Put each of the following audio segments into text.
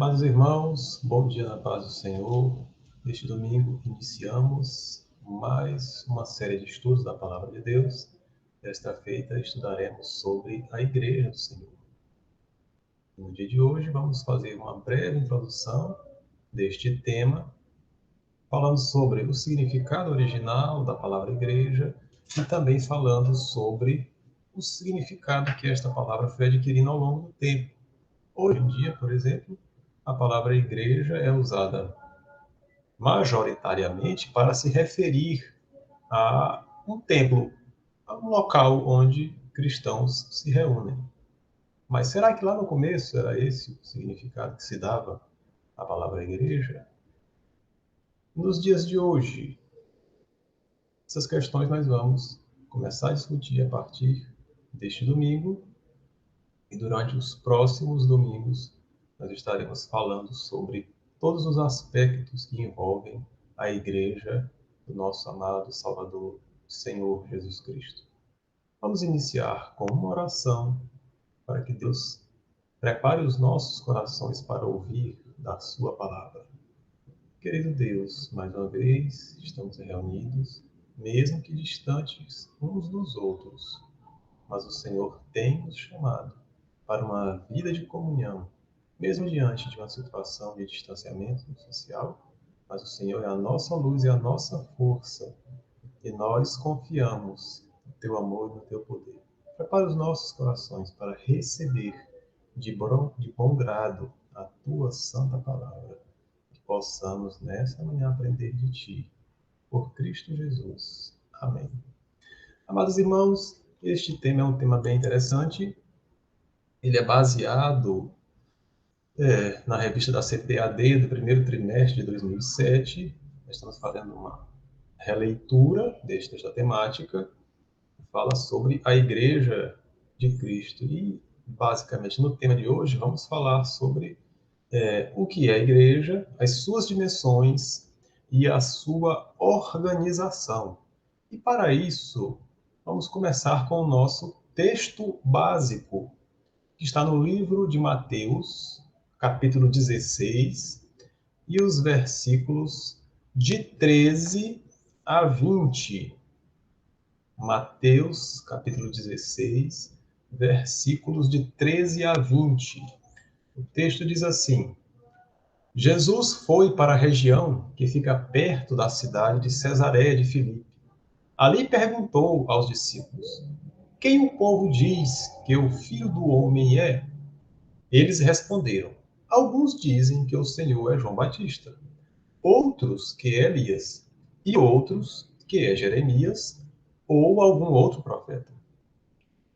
Amados irmãos, bom dia na paz do Senhor. Neste domingo iniciamos mais uma série de estudos da Palavra de Deus. Desta feita estudaremos sobre a Igreja do Senhor. No dia de hoje vamos fazer uma breve introdução deste tema, falando sobre o significado original da palavra igreja e também falando sobre o significado que esta palavra foi adquirindo ao longo do tempo. Hoje em dia, por exemplo, a palavra igreja é usada majoritariamente para se referir a um templo, a um local onde cristãos se reúnem. Mas será que lá no começo era esse o significado que se dava à palavra igreja? Nos dias de hoje, essas questões nós vamos começar a discutir a partir deste domingo e durante os próximos domingos nós estaremos falando sobre todos os aspectos que envolvem a igreja do nosso amado Salvador, Senhor Jesus Cristo. Vamos iniciar com uma oração para que Deus prepare os nossos corações para ouvir da sua palavra. Querido Deus, mais uma vez estamos reunidos, mesmo que distantes uns dos outros, mas o Senhor tem nos chamado para uma vida de comunhão, mesmo diante de uma situação de distanciamento social, mas o Senhor é a nossa luz e a nossa força, e nós confiamos no teu amor e no teu poder. Prepara os nossos corações para receber de bom grado a tua santa palavra, que possamos nessa manhã aprender de ti, por Cristo Jesus. Amém. Amados irmãos, este tema é um tema bem interessante. Ele é baseado na revista da CPAD do primeiro trimestre de 2007. Nós estamos fazendo uma releitura desta temática, que fala sobre a Igreja de Cristo. E, basicamente, no tema de hoje, vamos falar sobre o que é a Igreja, as suas dimensões e a sua organização. E, para isso, vamos começar com o nosso texto básico, que está no livro de Mateus, capítulo 16, e os versículos de 13 a 20. Mateus, capítulo 16, versículos de 13 a 20. O texto diz assim: Jesus foi para a região que fica perto da cidade de Cesareia de Filipe. Ali perguntou aos discípulos: quem o povo diz que o Filho do Homem é? Eles responderam: alguns dizem que o Senhor é João Batista, outros que é Elias, e outros que é Jeremias ou algum outro profeta.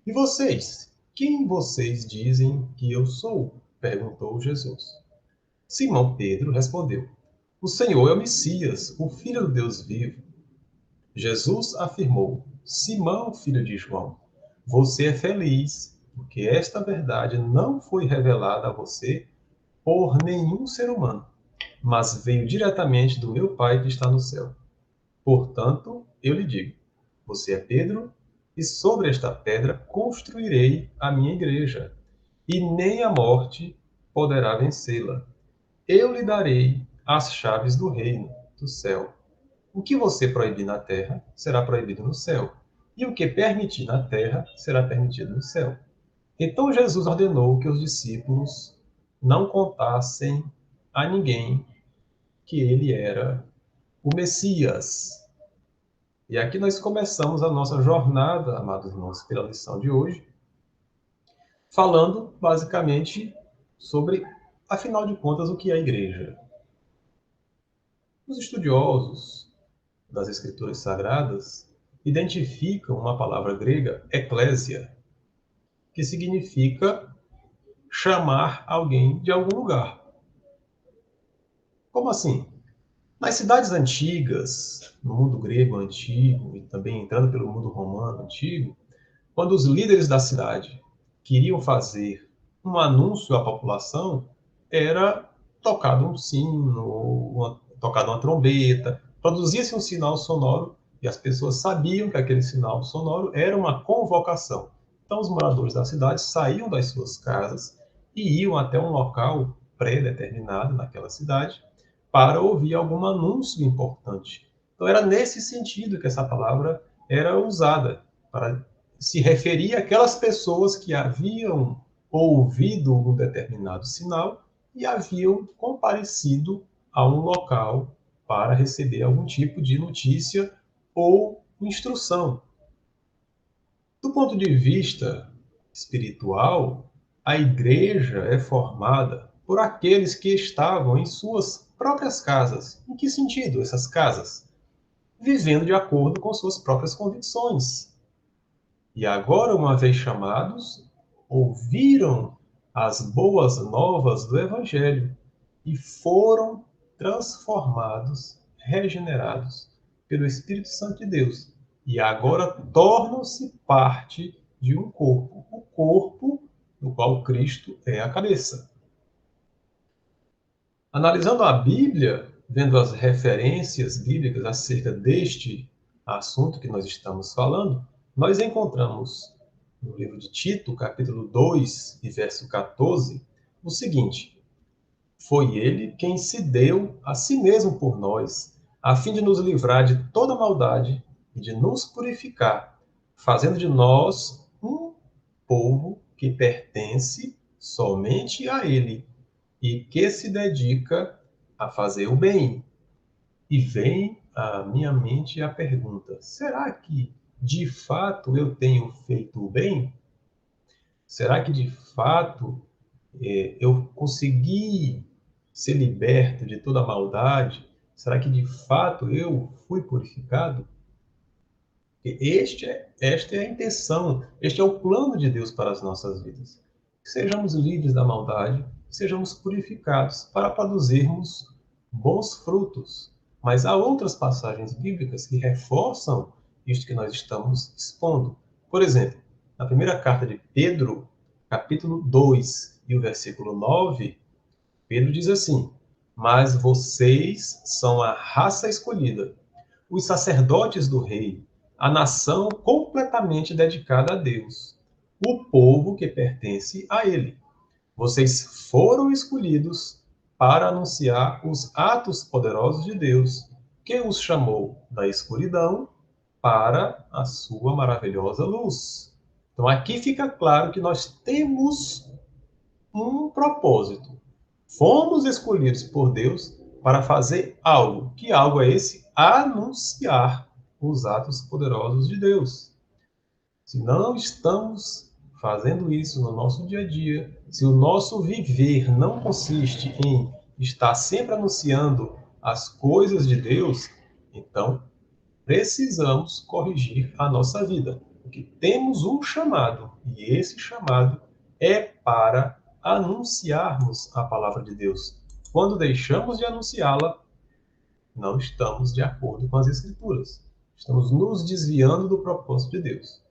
E vocês? Quem vocês dizem que eu sou? Perguntou Jesus. Simão Pedro respondeu: o Senhor é o Messias, o Filho do Deus vivo. Jesus afirmou: Simão, filho de João, você é feliz, porque esta verdade não foi revelada a você por nenhum ser humano, mas veio diretamente do meu Pai que está no céu. Portanto, eu lhe digo: você é Pedro, e sobre esta pedra construirei a minha igreja, e nem a morte poderá vencê-la. Eu lhe darei as chaves do reino do céu. O que você proibir na terra será proibido no céu, e o que permitir na terra será permitido no céu. Então Jesus ordenou que os discípulos não contassem a ninguém que ele era o Messias. E aqui nós começamos a nossa jornada, amados irmãos, pela lição de hoje, falando basicamente sobre, afinal de contas, o que é a igreja. Os estudiosos das Escrituras Sagradas identificam uma palavra grega, eklésia, que significa chamar alguém de algum lugar. Como assim? Nas cidades antigas, no mundo grego antigo e também entrando pelo mundo romano antigo, quando os líderes da cidade queriam fazer um anúncio à população, era tocado um sino, tocada uma trombeta, produzia-se um sinal sonoro e as pessoas sabiam que aquele sinal sonoro era uma convocação. Então os moradores da cidade saíam das suas casas e iam até um local pré-determinado naquela cidade para ouvir algum anúncio importante. Então, era nesse sentido que essa palavra era usada, para se referir àquelas pessoas que haviam ouvido um determinado sinal e haviam comparecido a um local para receber algum tipo de notícia ou instrução. Do ponto de vista espiritual, a igreja é formada por aqueles que estavam em suas próprias casas. Em que sentido essas casas? Vivendo de acordo com suas próprias convicções. E agora, uma vez chamados, ouviram as boas novas do Evangelho e foram transformados, regenerados pelo Espírito Santo de Deus. E agora tornam-se parte de um corpo, o corpo do qual Cristo é a cabeça. Analisando a Bíblia, vendo as referências bíblicas acerca deste assunto que nós estamos falando, nós encontramos no livro de Tito, capítulo 2 e verso 14, o seguinte: foi ele quem se deu a si mesmo por nós, a fim de nos livrar de toda maldade e de nos purificar, fazendo de nós um povo que pertence somente a ele e que se dedica a fazer o bem. E vem à minha mente a pergunta: será que de fato eu tenho feito o bem? Será que de fato eu consegui ser liberto de toda a maldade? Será que de fato eu fui purificado? Esta é a intenção, este é o plano de Deus para as nossas vidas. Que sejamos livres da maldade, que sejamos purificados para produzirmos bons frutos. Mas há outras passagens bíblicas que reforçam isto que nós estamos expondo. Por exemplo, na primeira carta de Pedro, capítulo 2 e o versículo 9, Pedro diz assim: mas vocês são a raça escolhida, os sacerdotes do rei, a nação completamente dedicada a Deus, o povo que pertence a ele. Vocês foram escolhidos para anunciar os atos poderosos de Deus, que os chamou da escuridão para a sua maravilhosa luz. Então aqui fica claro que nós temos um propósito. Fomos escolhidos por Deus para fazer algo. Que algo é esse? Anunciar os atos poderosos de Deus. Se não estamos fazendo isso no nosso dia a dia, se o nosso viver não consiste em estar sempre anunciando as coisas de Deus, então precisamos corrigir a nossa vida. Porque temos um chamado, e esse chamado é para anunciarmos a palavra de Deus. Quando deixamos de anunciá-la, não estamos de acordo com as Escrituras. Estamos nos desviando do propósito de Deus.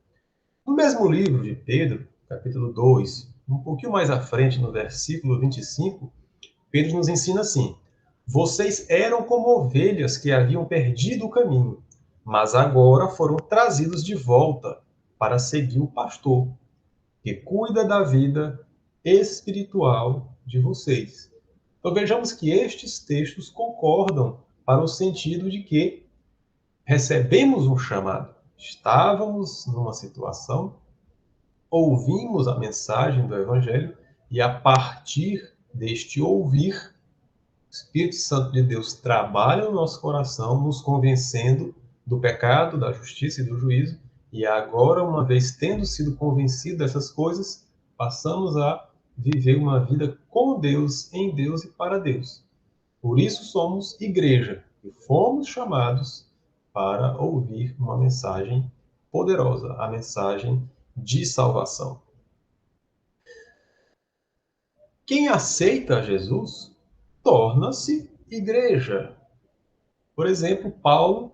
No mesmo livro de Pedro, capítulo 2, um pouquinho mais à frente, no versículo 25, Pedro nos ensina assim: vocês eram como ovelhas que haviam perdido o caminho, mas agora foram trazidos de volta para seguir o pastor, que cuida da vida espiritual de vocês. Então vejamos que estes textos concordam para o sentido de que recebemos um chamado. Estávamos numa situação, ouvimos a mensagem do Evangelho e a partir deste ouvir, o Espírito Santo de Deus trabalha no nosso coração, nos convencendo do pecado, da justiça e do juízo. E agora, uma vez tendo sido convencido dessas coisas, passamos a viver uma vida com Deus, em Deus e para Deus. Por isso somos igreja e fomos chamados para ouvir uma mensagem poderosa, a mensagem de salvação. Quem aceita Jesus torna-se igreja. Por exemplo, Paulo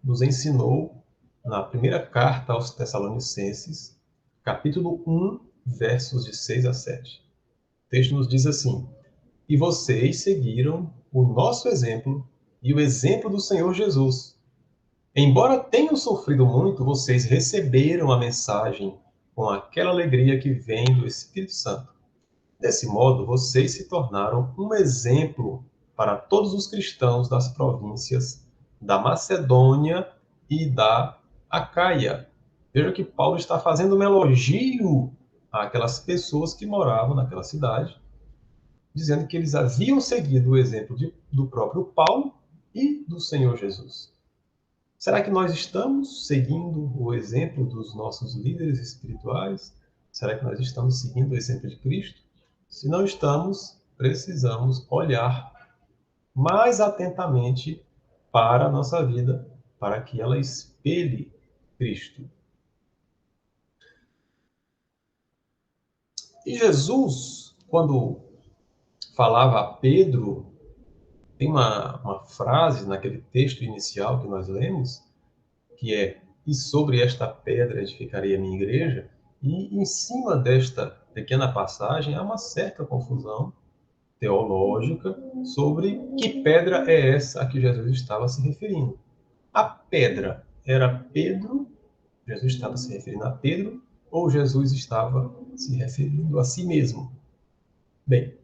nos ensinou na primeira carta aos Tessalonicenses, capítulo 1, versos de 6 a 7. O texto nos diz assim: e vocês seguiram o nosso exemplo e o exemplo do Senhor Jesus. Embora tenham sofrido muito, vocês receberam a mensagem com aquela alegria que vem do Espírito Santo. Desse modo, vocês se tornaram um exemplo para todos os cristãos das províncias da Macedônia e da Acaia. Veja que Paulo está fazendo um elogio àquelas pessoas que moravam naquela cidade, dizendo que eles haviam seguido o exemplo do próprio Paulo e do Senhor Jesus. Será que nós estamos seguindo o exemplo dos nossos líderes espirituais? Será que nós estamos seguindo o exemplo de Cristo? Se não estamos, precisamos olhar mais atentamente para a nossa vida, para que ela espelhe Cristo. E Jesus, quando falava a Pedro, tem uma frase naquele texto inicial que nós lemos, que é: e sobre esta pedra edificarei a minha igreja. E em cima desta pequena passagem há uma certa confusão teológica sobre que pedra é essa a que Jesus estava se referindo. A pedra era Pedro, Jesus estava se referindo a Pedro, ou Jesus estava se referindo a si mesmo? Bem,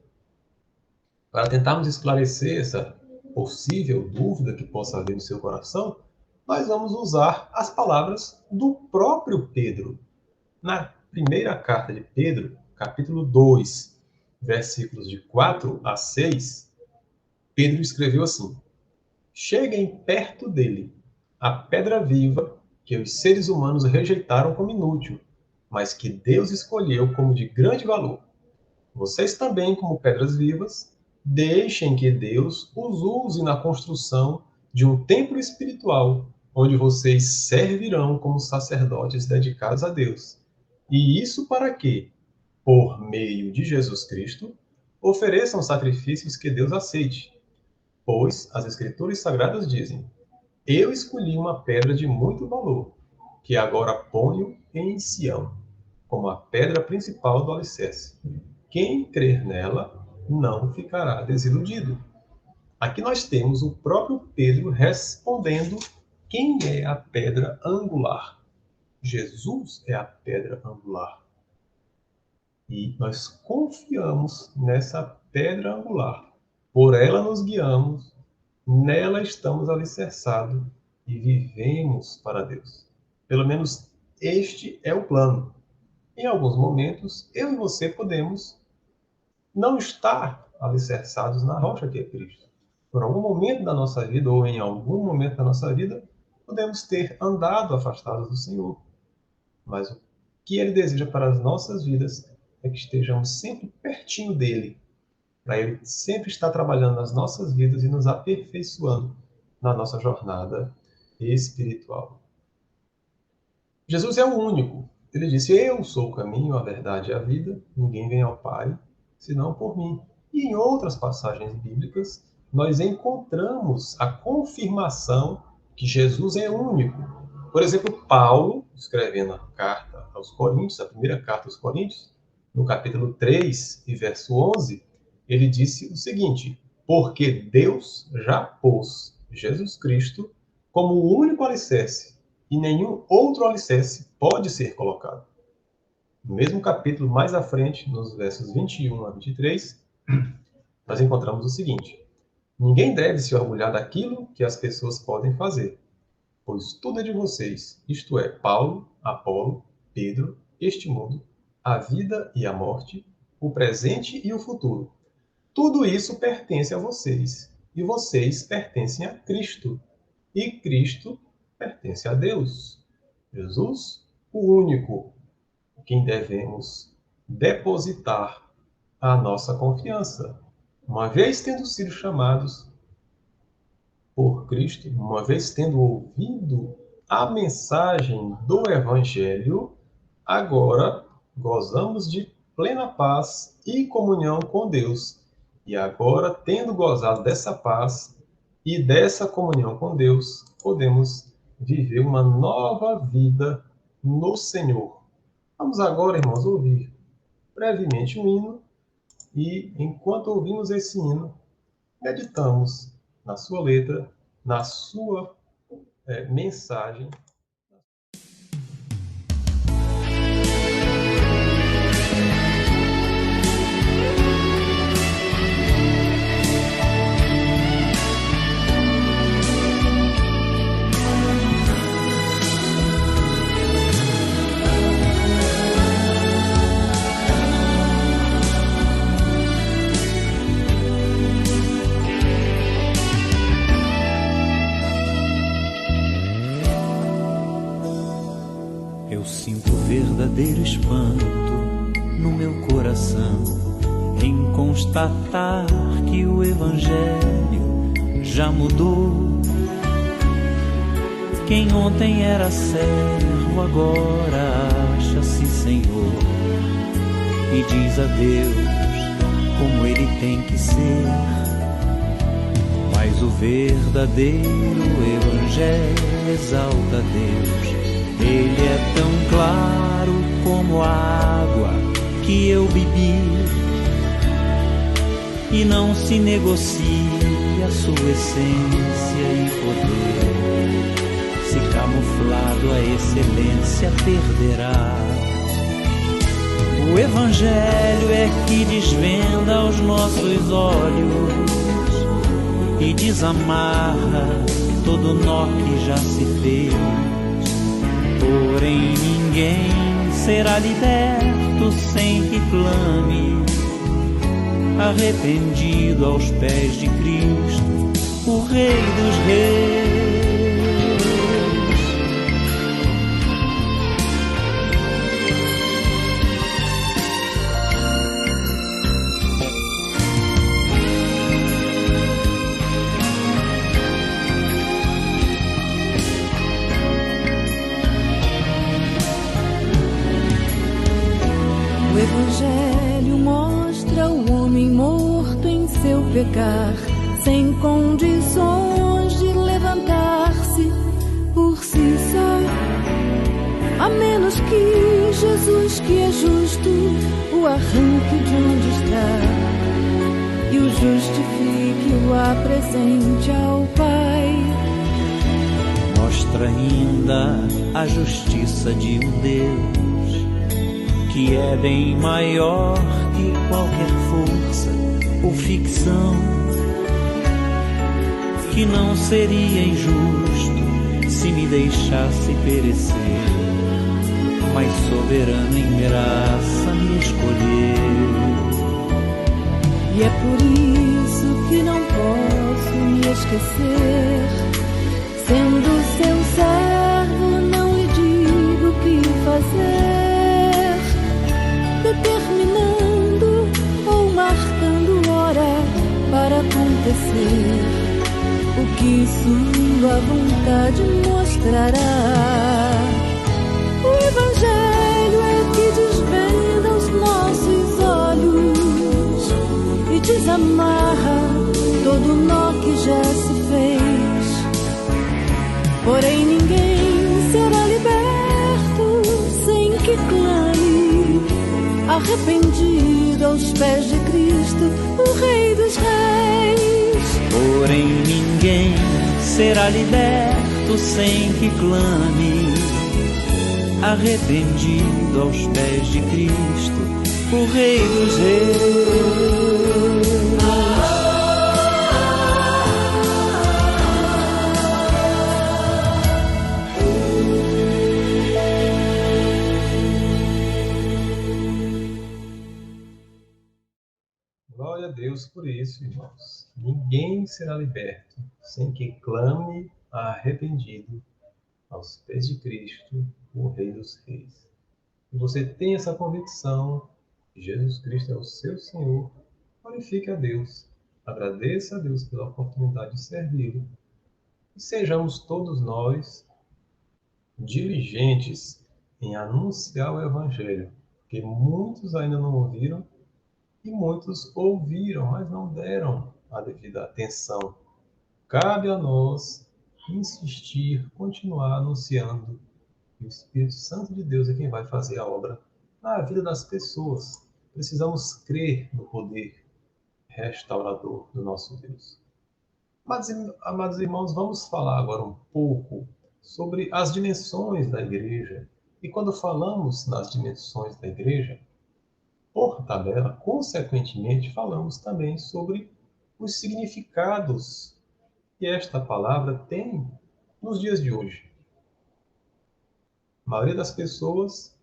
para tentarmos esclarecer essa possível dúvida que possa haver no seu coração, nós vamos usar as palavras do próprio Pedro. Na primeira carta de Pedro, capítulo 2, versículos de 4 a 6, Pedro escreveu assim: cheguem perto dele, a pedra viva que os seres humanos rejeitaram como inútil, mas que Deus escolheu como de grande valor. Vocês também, como pedras vivas, deixem que Deus os use na construção de um templo espiritual, onde vocês servirão como sacerdotes dedicados a Deus. E isso para que, por meio de Jesus Cristo, ofereçam sacrifícios que Deus aceite. Pois as Escrituras Sagradas dizem: eu escolhi uma pedra de muito valor, que agora ponho em Sião, como a pedra principal do alicerce. Quem crer nela não ficará desiludido. Aqui nós temos o próprio Pedro respondendo quem é a pedra angular. Jesus é a pedra angular. E nós confiamos nessa pedra angular. Por ela nos guiamos, nela estamos alicerçados e vivemos para Deus. Pelo menos este é o plano. Em alguns momentos, eu e você podemos não estar alicerçados na rocha que é Cristo. Por algum momento da nossa vida, ou em algum momento da nossa vida, podemos ter andado afastados do Senhor. Mas o que Ele deseja para as nossas vidas é que estejamos sempre pertinho dEle, para Ele sempre estar trabalhando nas nossas vidas e nos aperfeiçoando na nossa jornada espiritual. Jesus é o único. Ele disse: eu sou o caminho, a verdade e a vida. Ninguém vem ao Pai senão por mim. E em outras passagens bíblicas, nós encontramos a confirmação que Jesus é único. Por exemplo, Paulo, escrevendo a carta aos Coríntios, a primeira carta aos Coríntios, no capítulo 3 e verso 11, ele disse o seguinte: porque Deus já pôs Jesus Cristo como o único alicerce, e nenhum outro alicerce pode ser colocado. No mesmo capítulo, mais à frente, nos versos 21 a 23, nós encontramos o seguinte: ninguém deve se orgulhar daquilo que as pessoas podem fazer, pois tudo é de vocês, isto é, Paulo, Apolo, Pedro, este mundo, a vida e a morte, o presente e o futuro. Tudo isso pertence a vocês, e vocês pertencem a Cristo, e Cristo pertence a Deus. Jesus, o único, quem devemos depositar a nossa confiança. Uma vez tendo sido chamados por Cristo, uma vez tendo ouvido a mensagem do Evangelho, agora gozamos de plena paz e comunhão com Deus. E agora, tendo gozado dessa paz e dessa comunhão com Deus, podemos viver uma nova vida no Senhor. Vamos agora, irmãos, ouvir brevemente um hino e, enquanto ouvimos esse hino, meditamos na sua letra, na sua mensagem. espanto no meu coração em constatar que o Evangelho já mudou. Quem ontem era servo agora acha-se Senhor e diz a Deus como Ele tem que ser. Mas o verdadeiro Evangelho exalta a Deus. Ele é tão claro como a água que eu bebi, e não se negocia a sua essência e poder. Se camuflado a excelência perderá. O Evangelho é que desvenda aos nossos olhos e desamarra todo nó que já se fez. Porém ninguém será liberto sem que clame, arrependido aos pés de Cristo, o Rei dos Reis. O Evangelho mostra o homem morto em seu pecar, sem condições de levantar-se por si só, a menos que Jesus, que é justo, o arranque de onde está e o justifique, o apresente ao Pai. Mostra ainda a justiça de um Deus que é bem maior que qualquer força ou ficção, que não seria injusto se me deixasse perecer, mas soberano em graça me escolheu. E é por isso que não posso me esquecer, sendo seu servo não lhe digo o que fazer, determinando ou marcando hora para acontecer o que sua vontade mostrará. O Evangelho é que desvenda os nossos olhos e desamarra todo nó que já se fez. Porém ninguém será liberto sem que clame, arrependido aos pés de Cristo, o Rei dos Reis. Porém ninguém será liberto sem que clame, arrependido aos pés de Cristo, o Rei dos Reis. Glória a Deus por isso, irmãos. Ninguém será liberto sem que clame arrependido aos pés de Cristo, o Rei dos Reis. E você tem essa convicção que Jesus Cristo é o seu Senhor, glorifique a Deus, agradeça a Deus pela oportunidade de servi-lo e sejamos todos nós diligentes em anunciar o Evangelho, porque muitos ainda não ouviram e muitos ouviram, mas não deram a devida atenção. Cabe a nós insistir, continuar anunciando. E o Espírito Santo de Deus é quem vai fazer a obra na vida das pessoas. Precisamos crer no poder restaurador do nosso Deus. Amados irmãos, vamos falar agora um pouco sobre as dimensões da igreja. E quando falamos nas dimensões da igreja, por tabela, consequentemente, falamos também sobre os significados que esta palavra tem nos dias de hoje. A maioria das pessoas,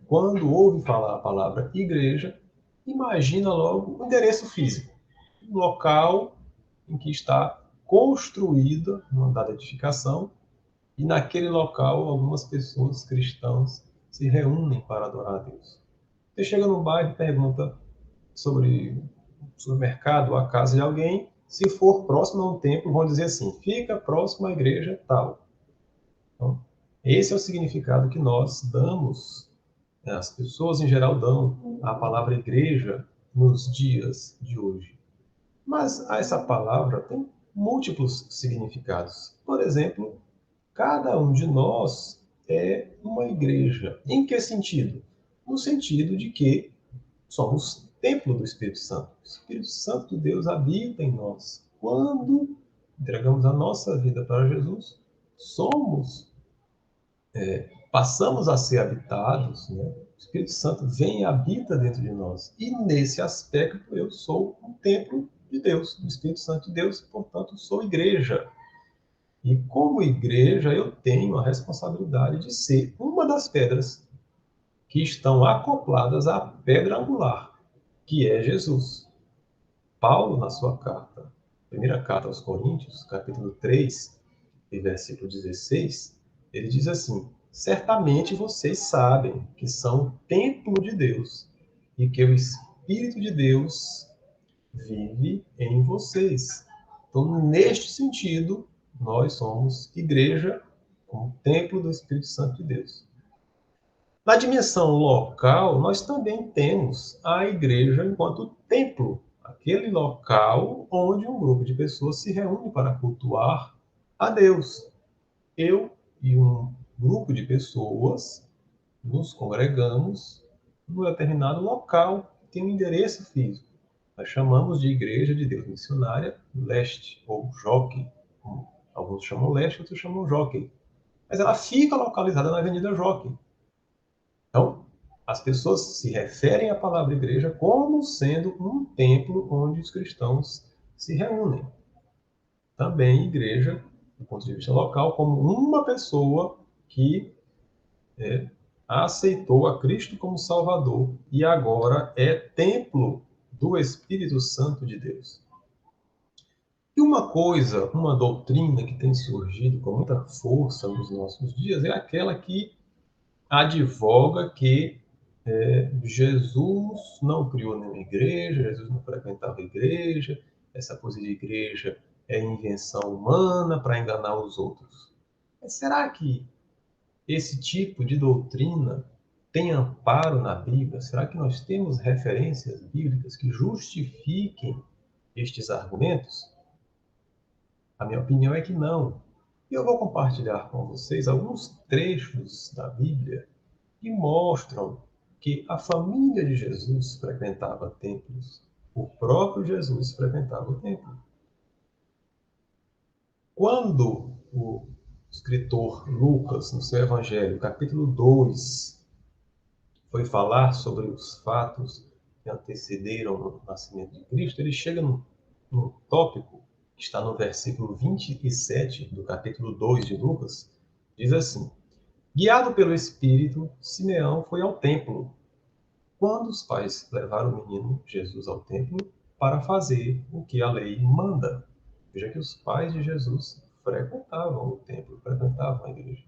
quando ouve falar a palavra igreja, imagina logo o endereço físico, o local em que está construída uma dada edificação, e naquele local algumas pessoas cristãs se reúnem para adorar a Deus. Você chega num bairro e pergunta sobre o supermercado, a casa de alguém, se for próximo a um templo, vão dizer assim, fica próximo à igreja tal. Então, esse é o significado que nós damos, as pessoas em geral dão à palavra igreja nos dias de hoje. Mas essa palavra tem múltiplos significados. Por exemplo, cada um de nós é uma igreja. Em que sentido? No sentido de que somos templo do Espírito Santo. O Espírito Santo de Deus habita em nós. Quando entregamos a nossa vida para Jesus, passamos a ser habitados, né? O Espírito Santo vem e habita dentro de nós. E nesse aspecto eu sou um templo de Deus, do Espírito Santo de Deus, portanto sou igreja. E como igreja eu tenho a responsabilidade de ser uma das pedras que estão acopladas à pedra angular, que é Jesus. Paulo, na sua carta, primeira carta aos Coríntios, capítulo 3, e versículo 16, ele diz assim, certamente vocês sabem que são templo de Deus e que o Espírito de Deus vive em vocês. Então, neste sentido, nós somos igreja, como templo do Espírito Santo de Deus. Na dimensão local, nós também temos a igreja enquanto templo, aquele local onde um grupo de pessoas se reúne para cultuar a Deus. Eu e um grupo de pessoas nos congregamos num determinado local que tem um endereço físico. Nós chamamos de Igreja de Deus Missionária Leste, ou Jockey. Alguns chamam Leste, outros chamam Jockey. Mas ela fica localizada na Avenida Jockey. Então, as pessoas se referem à palavra igreja como sendo um templo onde os cristãos se reúnem. Também igreja, do ponto de vista local, como uma pessoa que aceitou a Cristo como Salvador e agora é templo do Espírito Santo de Deus. E uma coisa, uma doutrina que tem surgido com muita força nos nossos dias é aquela que advoga que Jesus não criou nenhuma igreja, Jesus não frequentava igreja, essa coisa de igreja é invenção humana para enganar os outros. Mas será que esse tipo de doutrina tem amparo na Bíblia? Será que nós temos referências bíblicas que justifiquem estes argumentos? A minha opinião é que não. E eu vou compartilhar com vocês alguns trechos da Bíblia que mostram que a família de Jesus frequentava templos. O próprio Jesus frequentava o templo. Quando o escritor Lucas, no seu Evangelho, capítulo 2, foi falar sobre os fatos que antecederam o nascimento de Cristo, ele chega num tópico que está no versículo 27 do capítulo 2 de Lucas, diz assim, guiado pelo Espírito, Simeão foi ao templo, quando os pais levaram o menino Jesus ao templo para fazer o que a lei manda. Veja que os pais de Jesus frequentavam o templo, frequentavam a igreja.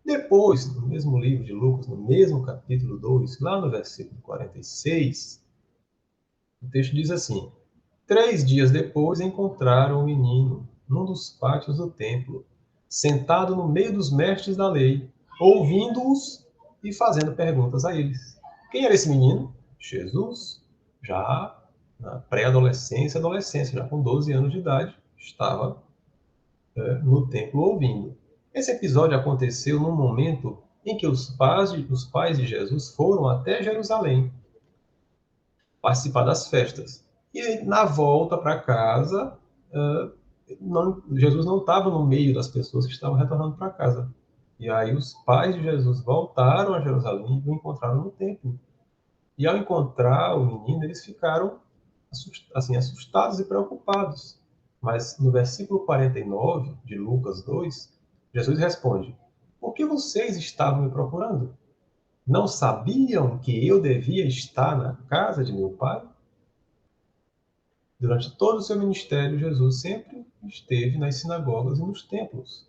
Depois, no mesmo livro de Lucas, no mesmo capítulo 2, lá no versículo 46, o texto diz assim, 3 dias depois encontraram o menino num dos pátios do templo, sentado no meio dos mestres da lei, ouvindo-os e fazendo perguntas a eles. Quem era esse menino? Jesus, já na pré-adolescência, adolescência, já com 12 anos de idade, estava no templo ouvindo. Esse episódio aconteceu num momento em que os pais de Jesus foram até Jerusalém participar das festas. E na volta para casa, Jesus não estava no meio das pessoas que estavam retornando para casa. E aí os pais de Jesus voltaram a Jerusalém e o encontraram no templo. E ao encontrar o menino, eles ficaram assustados e preocupados. Mas no versículo 49 de Lucas 2, Jesus responde, por que vocês estavam me procurando? Não sabiam que eu devia estar na casa de meu pai? Durante todo o seu ministério, Jesus sempre esteve nas sinagogas e nos templos.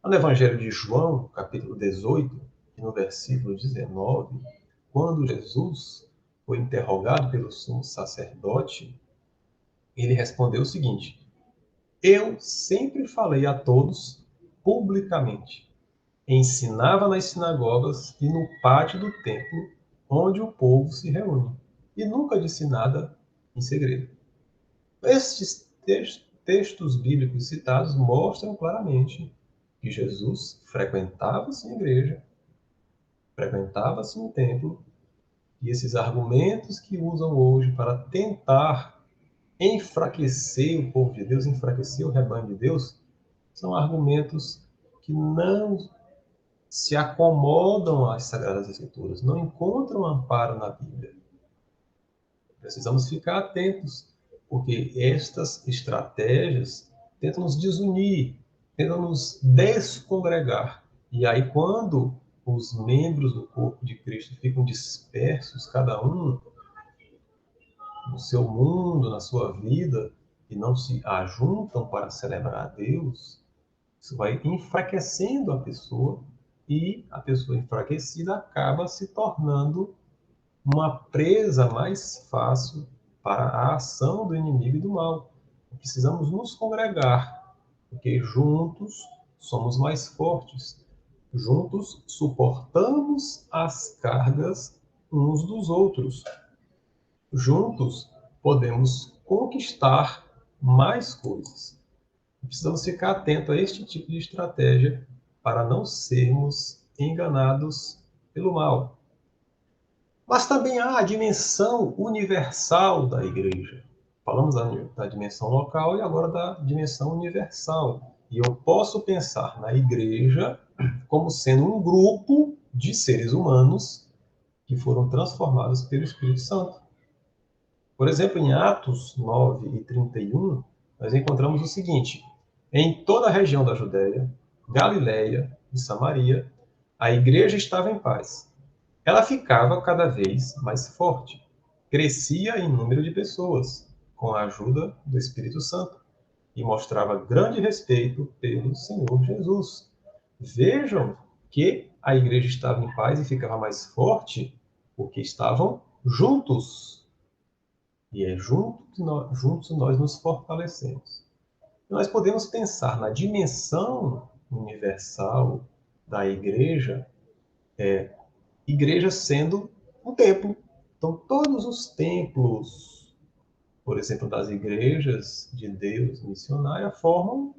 No Evangelho de João, capítulo 18, que no versículo 19, quando Jesus foi interrogado pelo sumo sacerdote, ele respondeu o seguinte: eu sempre falei a todos publicamente, ensinava nas sinagogas e no pátio do templo, onde o povo se reúne, e nunca disse nada em segredo. Estes textos bíblicos citados mostram claramente que Jesus frequentava-se em igreja, frequentava-se no templo, e esses argumentos que usam hoje para tentar enfraquecer o povo de Deus, enfraquecer o rebanho de Deus, são argumentos que não se acomodam às Sagradas Escrituras, não encontram amparo na Bíblia. Precisamos ficar atentos, porque estas estratégias tentam nos desunir, tentam nos descongregar. E aí, quando os membros do corpo de Cristo ficam dispersos, cada um no seu mundo, na sua vida, e não se ajuntam para celebrar a Deus, isso vai enfraquecendo a pessoa, e a pessoa enfraquecida acaba se tornando uma presa mais fácil para a ação do inimigo e do mal. Precisamos nos congregar, porque juntos somos mais fortes. Juntos suportamos as cargas uns dos outros. Juntos podemos conquistar mais coisas. Precisamos ficar atentos a este tipo de estratégia para não sermos enganados pelo mal. Mas também há a dimensão universal da igreja. Falamos da dimensão local e agora da dimensão universal. E eu posso pensar na igreja como sendo um grupo de seres humanos que foram transformados pelo Espírito Santo. Por exemplo, em Atos 9 e 31, nós encontramos o seguinte: em toda a região da Judéia, Galileia e Samaria, a igreja estava em paz. Ela ficava cada vez mais forte, crescia em número de pessoas, com a ajuda do Espírito Santo, e mostrava grande respeito pelo Senhor Jesus. Vejam que a igreja estava em paz e ficava mais forte porque estavam juntos. E é juntos nós nos fortalecemos. Nós podemos pensar na dimensão universal da igreja, igreja sendo um templo. Então, todos os templos, por exemplo, das igrejas de Deus missionária, formam o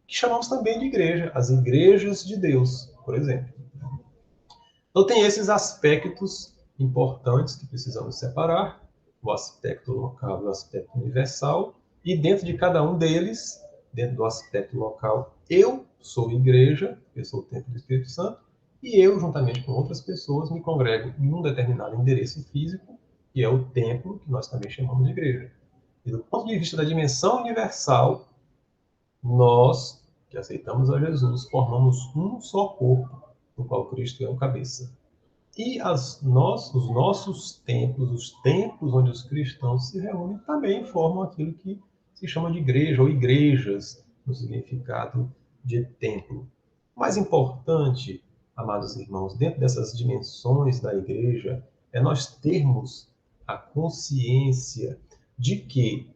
que chamamos também de igreja, as igrejas de Deus, por exemplo. Então, tem esses aspectos importantes que precisamos separar, o aspecto local e o aspecto universal, e dentro de cada um deles, dentro do aspecto local, eu sou igreja, eu sou o templo do Espírito Santo, e eu, juntamente com outras pessoas, me congrego em um determinado endereço físico, que é o templo, que nós também chamamos de igreja. E do ponto de vista da dimensão universal, nós, que aceitamos a Jesus, formamos um só corpo, no qual Cristo é o cabeça. E os nossos templos, os templos onde os cristãos se reúnem, também formam aquilo que se chama de igreja, ou igrejas, no significado de templo. O mais importante, amados irmãos, dentro dessas dimensões da igreja, é nós termos a consciência de que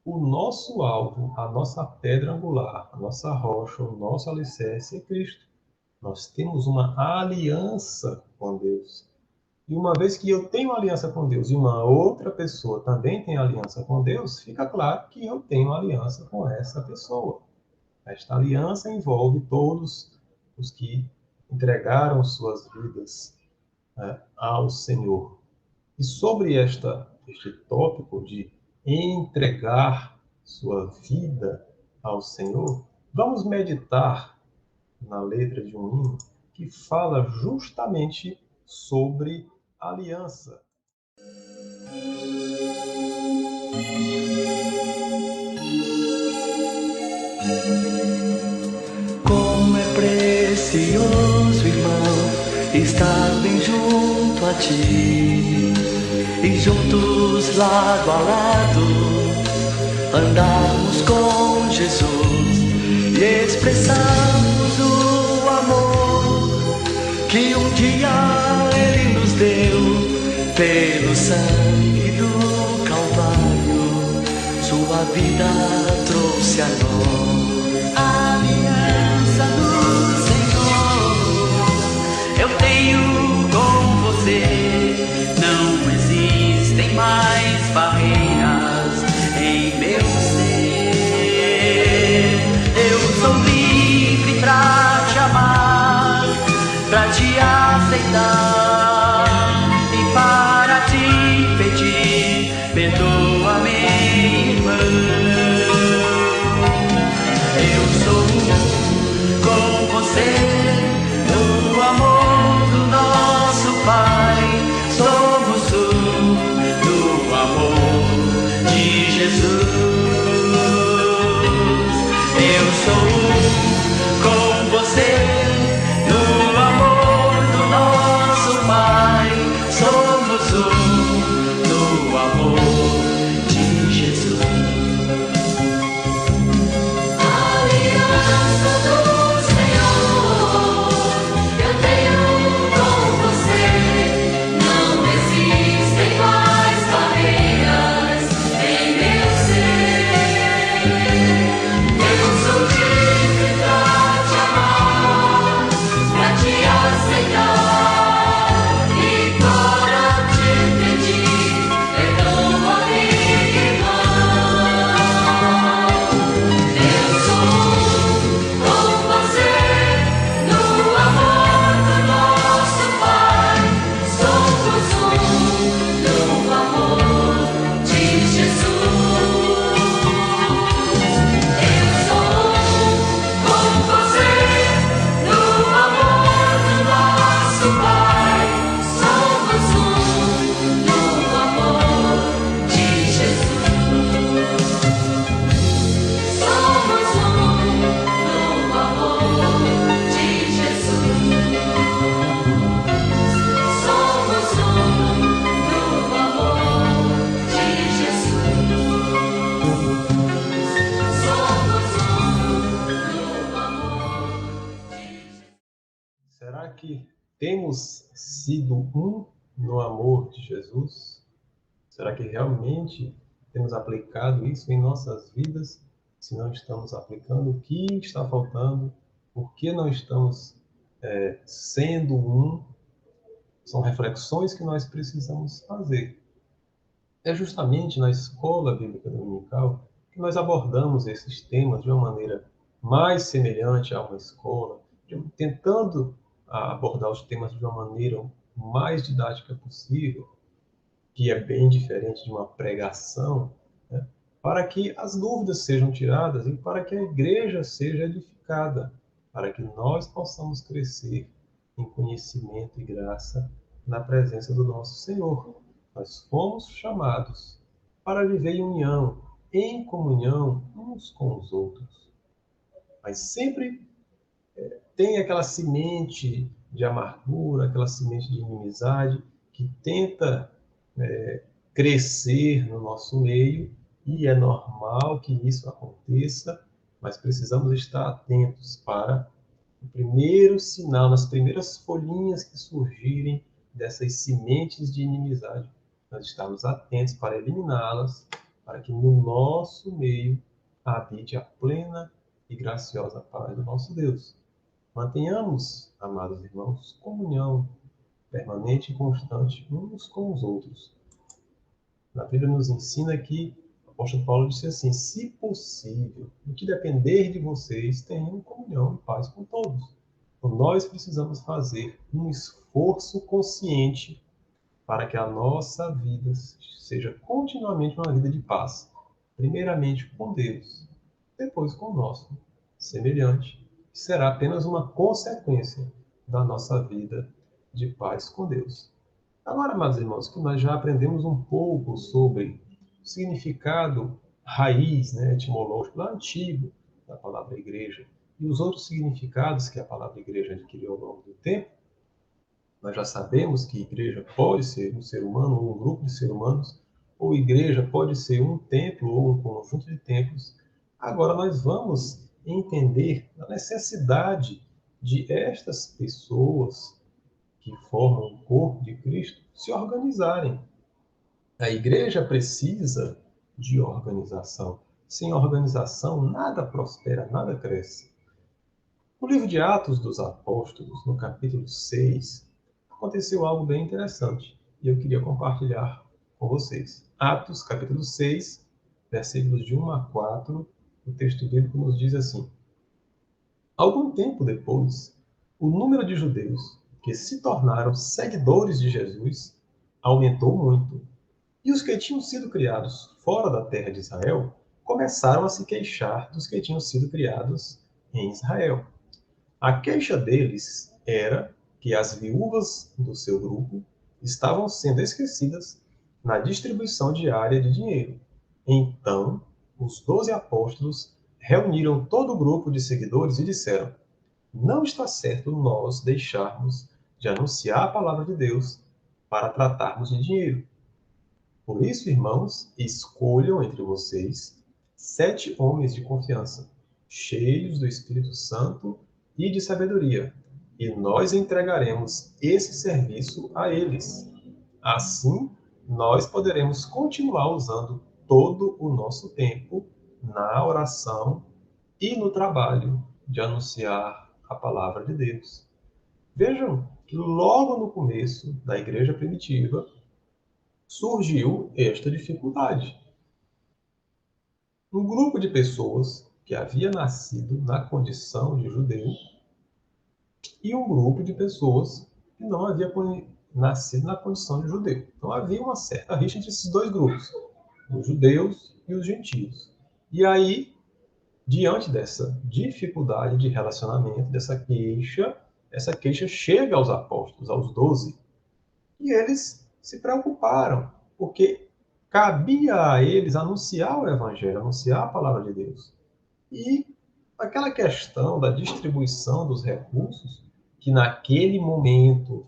o nosso alvo, a nossa pedra angular, a nossa rocha, o nosso alicerce é Cristo. Nós temos uma aliança com Deus. E uma vez que eu tenho aliança com Deus e uma outra pessoa também tem aliança com Deus, fica claro que eu tenho aliança com essa pessoa. Esta aliança envolve todos os que entregaram suas vidas ao Senhor. E sobre este tópico de entregar sua vida ao Senhor, vamos meditar na letra de um hino que fala justamente sobre aliança. Como é precioso, irmão, estar bem junto a ti, e juntos lado a lado andarmos com Jesus e expressarmos o amor que um dia Ele nos deu pelo sangue do Calvário. Sua vida trouxe a nós a aliança do Senhor. Eu tenho com você, não existem mais barreiras em meu ser. Eu sou livre pra te amar, pra te aceitar e para te pedir, perdoa-me, irmão. Eu sou um com você no amor do nosso Pai. Somos um no amor de Jesus. Eu sou um com você no amor do nosso Pai. Somos um no amor de Jesus. Aliança do Senhor, eu tenho com você. Não existem mais barreiras em meu ser. Eu sou livre pra te amar, pra te aceitar e para te pedir, perdoa-me, irmão. Eu sou com você no amor do nosso Pai. Somos um no amor de Jesus. Eu sou com você no amor do nosso Pai. Somos um no amor de Jesus. Somos um no amor de Jesus. Somos um no amor de Jesus. Somos um no amor de Jesus. Será que temos sido um no amor de Jesus? Será que realmente temos aplicado isso em nossas vidas? Se não estamos aplicando, o que está faltando? Por que não estamos sendo um? São reflexões que nós precisamos fazer. É justamente na escola bíblica dominical que nós abordamos esses temas de uma maneira mais semelhante a uma escola, tentando abordar os temas de uma maneira mais didática possível, que é bem diferente de uma pregação, né? Para que as dúvidas sejam tiradas e para que a igreja seja edificada, para que nós possamos crescer em conhecimento e graça na presença do nosso Senhor. Nós fomos chamados para viver em união, em comunhão uns com os outros. Mas sempre tem aquela semente de amargura, aquela semente de inimizade que tenta crescer no nosso meio, e é normal que isso aconteça, mas precisamos estar atentos para o primeiro sinal, nas primeiras folhinhas que surgirem dessas sementes de inimizade. Nós estamos atentos para eliminá-las, para que no nosso meio habite a plena e graciosa paz do nosso Deus. Mantenhamos, amados irmãos, comunhão permanente e constante uns com os outros. Na Bíblia nos ensina que o apóstolo Paulo disse assim: se possível, no que depender de vocês, tenham comunhão e paz com todos. Então, nós precisamos fazer um esforço consciente para que a nossa vida seja continuamente uma vida de paz. Primeiramente com Deus, depois com o nosso semelhante, que será apenas uma consequência da nossa vida de paz com Deus. Agora, amados irmãos, que nós já aprendemos um pouco sobre o significado raiz, etimológico, lá antigo, da palavra igreja, e os outros significados que a palavra igreja adquiriu ao longo do tempo, nós já sabemos que igreja pode ser um ser humano ou um grupo de seres humanos, ou igreja pode ser um templo ou um conjunto de templos. Agora nós vamos entender a necessidade de estas pessoas que formam o corpo de Cristo se organizarem. A igreja precisa de organização. Sem organização, nada prospera, nada cresce. No livro de Atos dos Apóstolos, no capítulo 6, aconteceu algo bem interessante e eu queria compartilhar com vocês. Atos, capítulo 6, versículos de 1 a 4, o texto bíblico nos diz assim: Algum tempo depois, o número de judeus que se tornaram seguidores de Jesus aumentou muito, e os que tinham sido criados fora da terra de Israel começaram a se queixar dos que tinham sido criados em Israel. A queixa deles era que as viúvas do seu grupo estavam sendo esquecidas na distribuição diária de dinheiro. Então, os 12 apóstolos reuniram todo o grupo de seguidores e disseram: Não está certo nós deixarmos de anunciar a palavra de Deus para tratarmos de dinheiro. Por isso, irmãos, escolham entre vocês 7 homens de confiança, cheios do Espírito Santo e de sabedoria, e nós entregaremos esse serviço a eles. Assim, nós poderemos continuar usando todo o nosso tempo na oração e no trabalho de anunciar a palavra de Deus. Vejam que logo no começo da igreja primitiva surgiu esta dificuldade. Um grupo de pessoas que havia nascido na condição de judeu e um grupo de pessoas que não havia nascido na condição de judeu. Então havia uma certa rixa entre esses dois grupos, os judeus e os gentios. E aí, diante dessa dificuldade de relacionamento, essa queixa chega aos apóstolos, aos 12, e eles se preocuparam, porque cabia a eles anunciar o evangelho, anunciar a palavra de Deus. E aquela questão da distribuição dos recursos, que naquele momento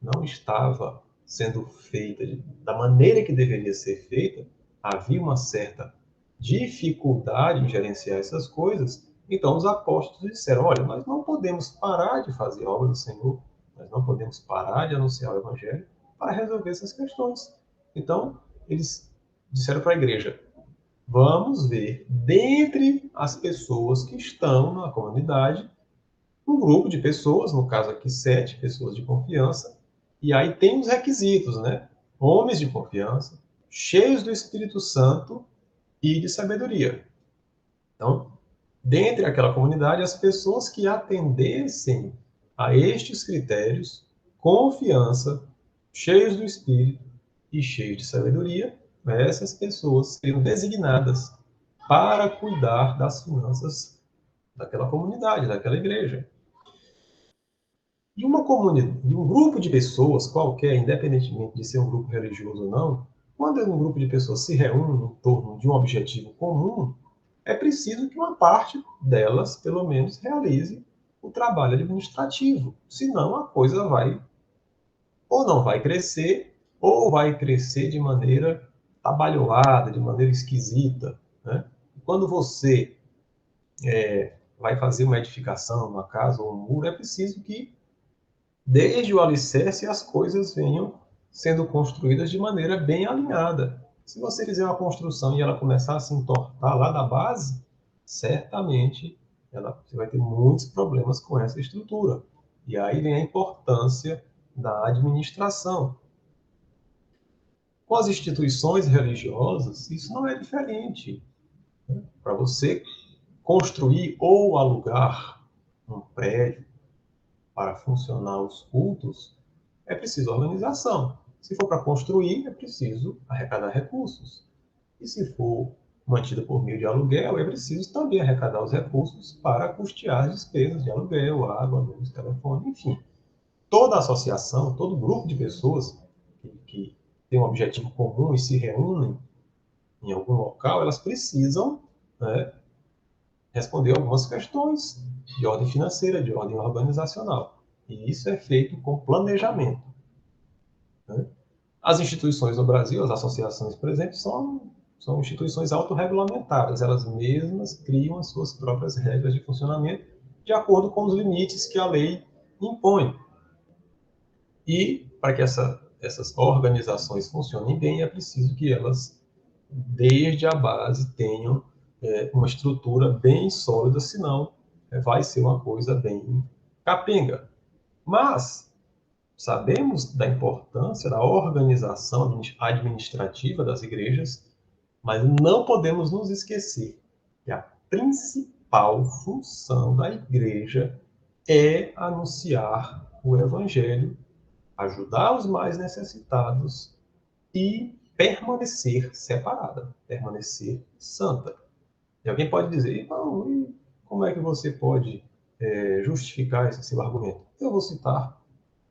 não estava sendo feita da maneira que deveria ser feita, havia uma certa dificuldade em gerenciar essas coisas. Então os apóstolos disseram: olha, nós não podemos parar de fazer a obra do Senhor, nós não podemos parar de anunciar o evangelho para resolver essas questões. Então eles disseram para a igreja: vamos ver, dentre as pessoas que estão na comunidade, um grupo de pessoas, no caso aqui 7 pessoas de confiança, e aí tem os requisitos, né? Homens de confiança, cheios do Espírito Santo e de sabedoria. Então, dentre aquela comunidade, as pessoas que atendessem a estes critérios, confiança, cheios do Espírito e cheios de sabedoria, essas pessoas seriam designadas para cuidar das finanças daquela comunidade, daquela igreja. E uma comunidade, um grupo de pessoas qualquer, independentemente de ser um grupo religioso ou não, quando um grupo de pessoas se reúne em torno de um objetivo comum, é preciso que uma parte delas, pelo menos, realize o trabalho administrativo. Senão a coisa ou não vai crescer, ou vai crescer de maneira trabalhada, de maneira esquisita, né? Quando você vai fazer uma edificação, uma casa ou um muro, é preciso que, desde o alicerce, as coisas venham sendo construídas de maneira bem alinhada. Se você fizer uma construção e ela começar a se entortar lá da base, certamente você vai ter muitos problemas com essa estrutura. E aí vem a importância da administração. Com as instituições religiosas, isso não é diferente. Para você construir ou alugar um prédio para funcionar os cultos, é preciso organização. Se for para construir, é preciso arrecadar recursos. E se for mantido por meio de aluguel, é preciso também arrecadar os recursos para custear as despesas de aluguel, água, luz, telefone, enfim. Toda associação, todo grupo de pessoas que tem um objetivo comum e se reúnem em algum local, elas precisam, né, responder algumas questões de ordem financeira, de ordem organizacional. E isso é feito com planejamento. Né? As instituições no Brasil, as associações, por exemplo, são instituições autorregulamentadas. Elas mesmas criam as suas próprias regras de funcionamento de acordo com os limites que a lei impõe. E para que essas organizações funcionem bem, é preciso que elas, desde a base, tenham uma estrutura bem sólida, senão vai ser uma coisa bem capenga. Mas sabemos da importância da organização administrativa das igrejas, mas não podemos nos esquecer que a principal função da igreja é anunciar o evangelho, ajudar os mais necessitados e permanecer separada, permanecer santa. E alguém pode dizer, não, como é que você pode justificar esse seu argumento? Eu vou citar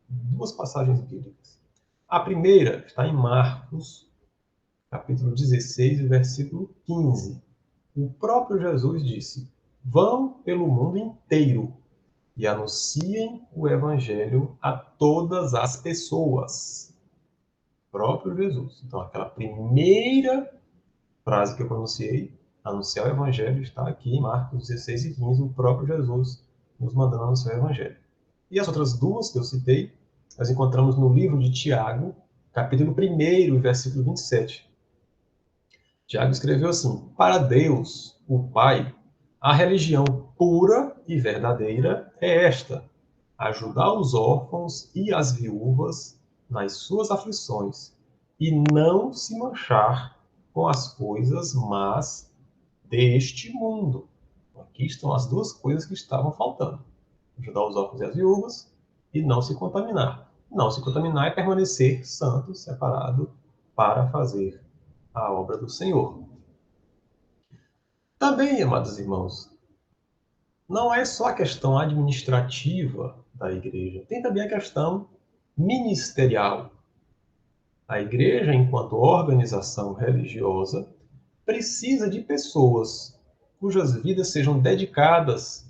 duas passagens bíblicas. A primeira está em Marcos, capítulo 16, versículo 15. O próprio Jesus disse: vão pelo mundo inteiro e anunciem o evangelho a todas as pessoas. O próprio Jesus. Então, aquela primeira frase que eu pronunciei, anunciar o evangelho, está aqui em Marcos 16 e 15, o próprio Jesus nos mandando anunciar o evangelho. E as outras duas que eu citei, nós encontramos no livro de Tiago, capítulo 1, versículo 27. Tiago escreveu assim: para Deus, o Pai, a religião pura e verdadeira é esta: ajudar os órfãos e as viúvas nas suas aflições e não se manchar com as coisas más deste mundo. Aqui estão as duas coisas que estavam faltando: ajudar os órfãos e as viúvas e não se contaminar. Não se contaminar é permanecer santo, separado, para fazer a obra do Senhor. Também, amados irmãos, não é só a questão administrativa da igreja, tem também a questão ministerial. A igreja, enquanto organização religiosa, precisa de pessoas cujas vidas sejam dedicadas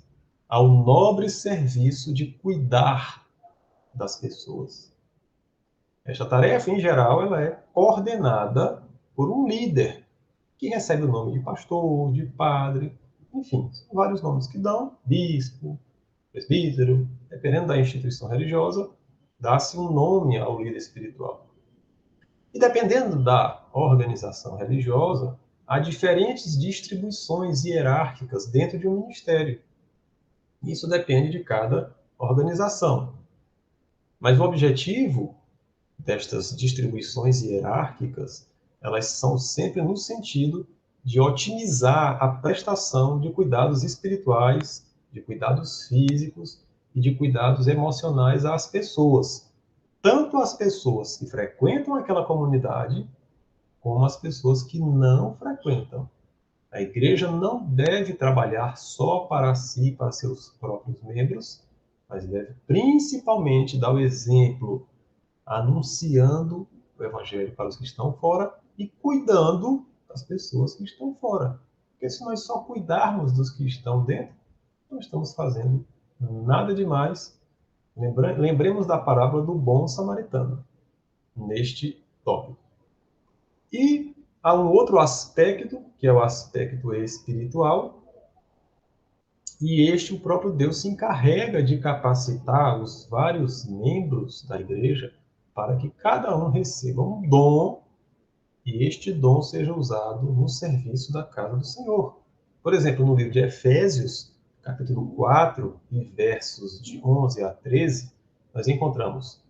ao nobre serviço de cuidar das pessoas. Esta tarefa, em geral, ela é coordenada por um líder, que recebe o nome de pastor, de padre, enfim, são vários nomes que dão, bispo, presbítero, dependendo da instituição religiosa, dá-se um nome ao líder espiritual. E dependendo da organização religiosa, há diferentes distribuições hierárquicas dentro de um ministério. Isso depende de cada organização. Mas o objetivo destas distribuições hierárquicas, elas são sempre no sentido de otimizar a prestação de cuidados espirituais, de cuidados físicos e de cuidados emocionais às pessoas. Tanto as pessoas que frequentam aquela comunidade, como as pessoas que não frequentam. A igreja não deve trabalhar só para si, para seus próprios membros, mas deve principalmente dar o exemplo, anunciando o evangelho para os que estão fora e cuidando das pessoas que estão fora. Porque se nós só cuidarmos dos que estão dentro, não estamos fazendo nada demais. Lembremos da parábola do bom samaritano neste tópico. E há um outro aspecto, que é o aspecto espiritual, e este o próprio Deus se encarrega de capacitar os vários membros da igreja para que cada um receba um dom e este dom seja usado no serviço da casa do Senhor. Por exemplo, no livro de Efésios, capítulo 4, e versos de 11 a 13, nós encontramos: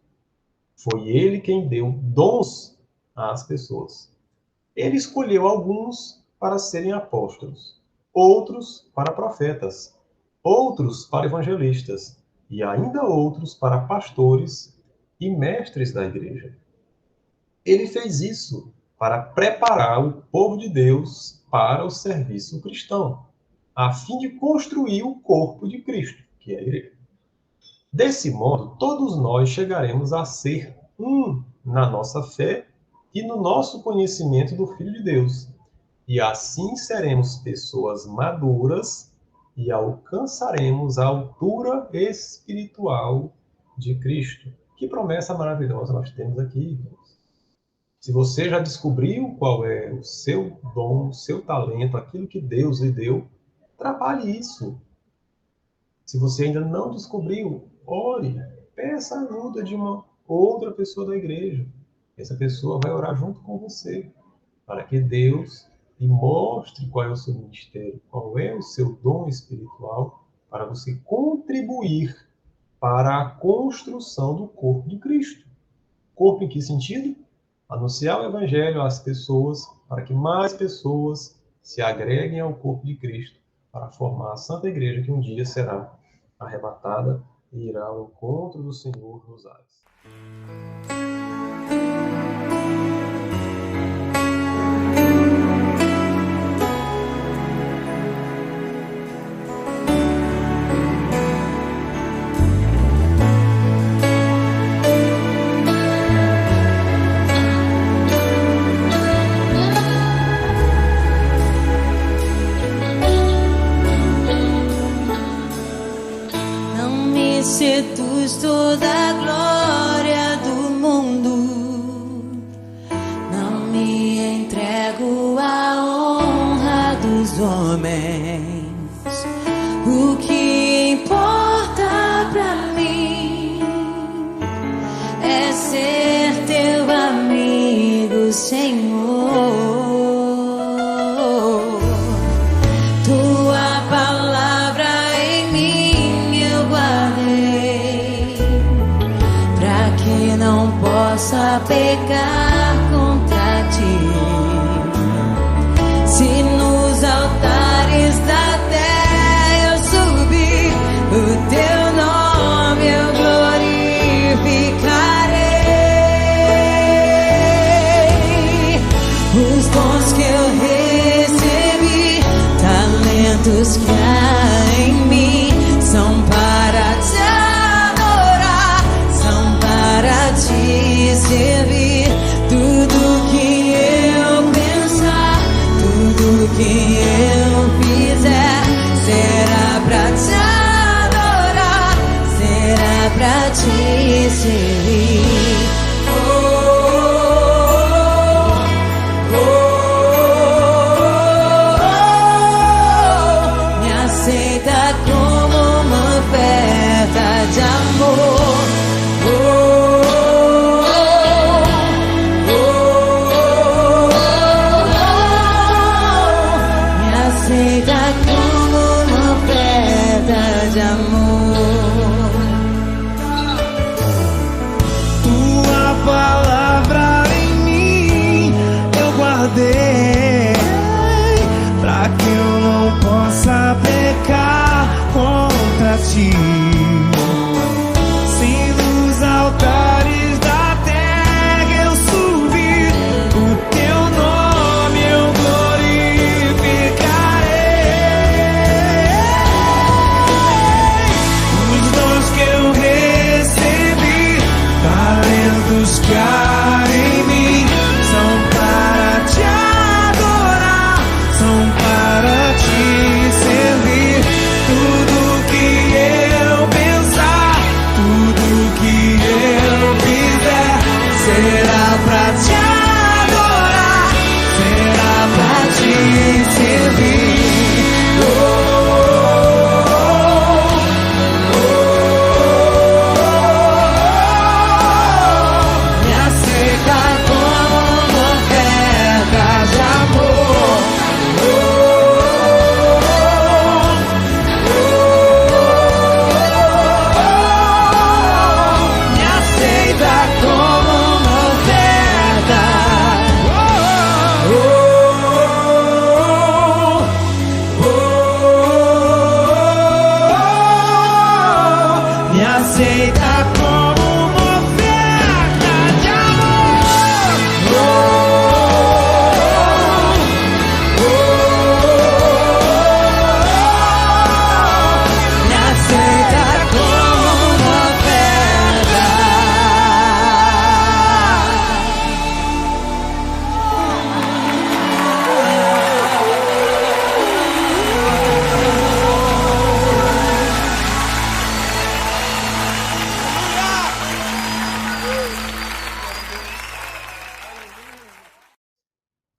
foi ele quem deu dons às pessoas. Ele escolheu alguns para serem apóstolos, outros para profetas, outros para evangelistas e ainda outros para pastores e mestres da igreja. Ele fez isso para preparar o povo de Deus para o serviço cristão, a fim de construir o corpo de Cristo, que é a igreja. Desse modo, todos nós chegaremos a ser um na nossa fé e no nosso conhecimento do Filho de Deus. E assim seremos pessoas maduras e alcançaremos a altura espiritual de Cristo. Que promessa maravilhosa nós temos aqui, irmãos. Se você já descobriu qual é o seu dom, o seu talento, aquilo que Deus lhe deu, trabalhe isso. Se você ainda não descobriu, ore, peça ajuda de uma outra pessoa da igreja. Essa pessoa vai orar junto com você, para que Deus lhe mostre qual é o seu ministério, qual é o seu dom espiritual, para você contribuir para a construção do corpo de Cristo. Corpo em que sentido? Anunciar o Evangelho às pessoas, para que mais pessoas se agreguem ao corpo de Cristo, para formar a Santa Igreja que um dia será arrebatada e irá ao encontro do Senhor nos ares. Seduz toda a glória do mundo, não me entrego à honra dos homens. O que importa pra mim é ser teu amigo, Senhor. Tua palavra em mim eu guardei, pra que não possa pecar contra ti. Se nos altares da terra eu subir, o teu nome eu glorificarei. Os dons que eu recebi, talentos que há em mim, são para te adorar, são para te servir. Tudo que eu pensar, tudo que eu fizer, será pra te adorar, será pra te servir. Me aceita como uma oferta de amor. Me aceita como uma oferta de amor. Tua palavra em mim eu guardei, pra que eu não possa pecar contra ti. Se nos altares da terra eu subir, o teu nome eu glorificarei. Os dons que eu recebi, talentos que há em mim, são para te adorar, são para te servir. Tudo que eu pensar, tudo que eu fizer, será pra te adorar, será pra te servir. Me aceita como uma oferta de amor. Me aceita como uma oferta. Me aceita como uma oferta de amor. Me aceita como uma oferta.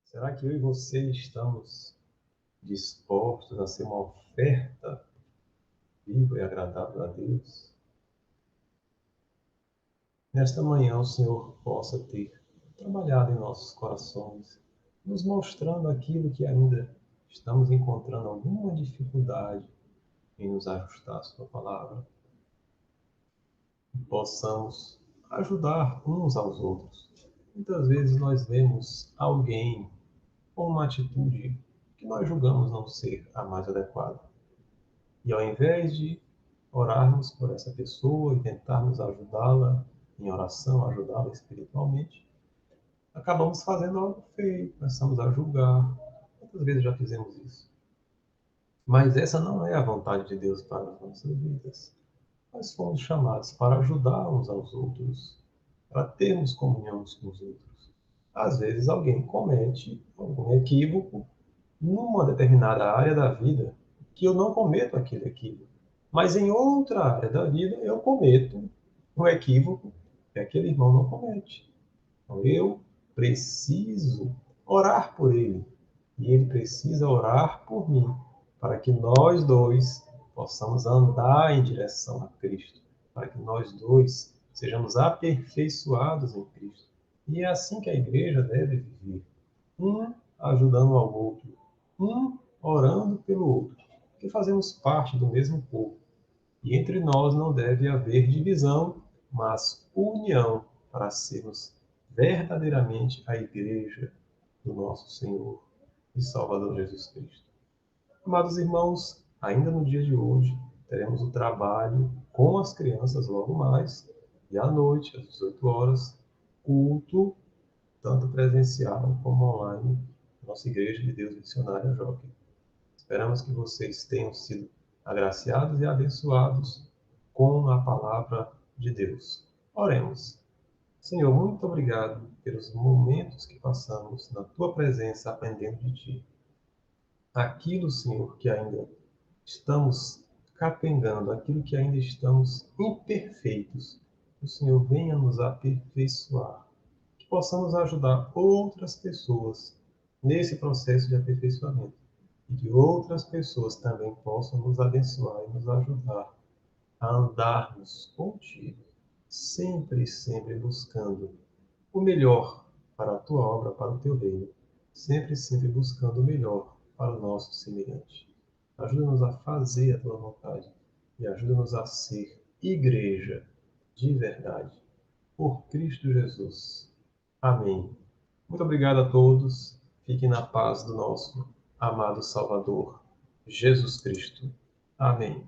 Será que eu e você estamos dispostos a ser uma oferta viva e agradável a Deus? nesta manhã o Senhor possa ter trabalhado em nossos corações, nos mostrando aquilo que ainda estamos encontrando alguma dificuldade em nos ajustar à sua palavra, e possamos ajudar uns aos outros. Muitas vezes nós vemos alguém com uma atitude que nós julgamos não ser a mais adequada. E ao invés de orarmos por essa pessoa e tentarmos ajudá-la em oração, ajudá-la espiritualmente, acabamos fazendo algo feio, começamos a julgar. Quantas vezes já fizemos isso? Mas essa não é a vontade de Deus para as nossas vidas. Nós fomos chamados para ajudar uns aos outros, para termos comunhão uns com os outros. Às vezes alguém comete algum equívoco numa determinada área da vida que eu não cometo aquele equívoco. Mas em outra área da vida eu cometo um equívoco que aquele irmão não comete. Então eu preciso orar por ele e ele precisa orar por mim, para que nós dois possamos andar em direção a Cristo, para que nós dois sejamos aperfeiçoados em Cristo. E é assim que a igreja deve viver, um ajudando ao outro, um orando pelo outro, porque fazemos parte do mesmo povo. E entre nós não deve haver divisão, mas união para sermos verdadeiramente a igreja do nosso Senhor e Salvador Jesus Cristo. Amados irmãos, ainda no dia de hoje, teremos o trabalho com as crianças logo mais, e à noite, às 18 horas, culto, tanto presencial como online, nossa Igreja de Deus Missionária Jockey. Esperamos que vocês tenham sido agraciados e abençoados com a palavra de Deus. Oremos. Senhor, muito obrigado pelos momentos que passamos na Tua presença aprendendo de Ti. Aquilo, Senhor, que ainda estamos capengando, aquilo que ainda estamos imperfeitos, o Senhor venha nos aperfeiçoar. Que possamos ajudar outras pessoas nesse processo de aperfeiçoamento. E que outras pessoas também possam nos abençoar e nos ajudar a andarmos contigo, sempre buscando o melhor para a tua obra, para o teu reino, sempre buscando o melhor para o nosso semelhante. Ajuda-nos a fazer a tua vontade e ajuda-nos a ser igreja de verdade, por Cristo Jesus. Amém. Muito obrigado a todos. Fiquem na paz do nosso amado Salvador, Jesus Cristo. Amém.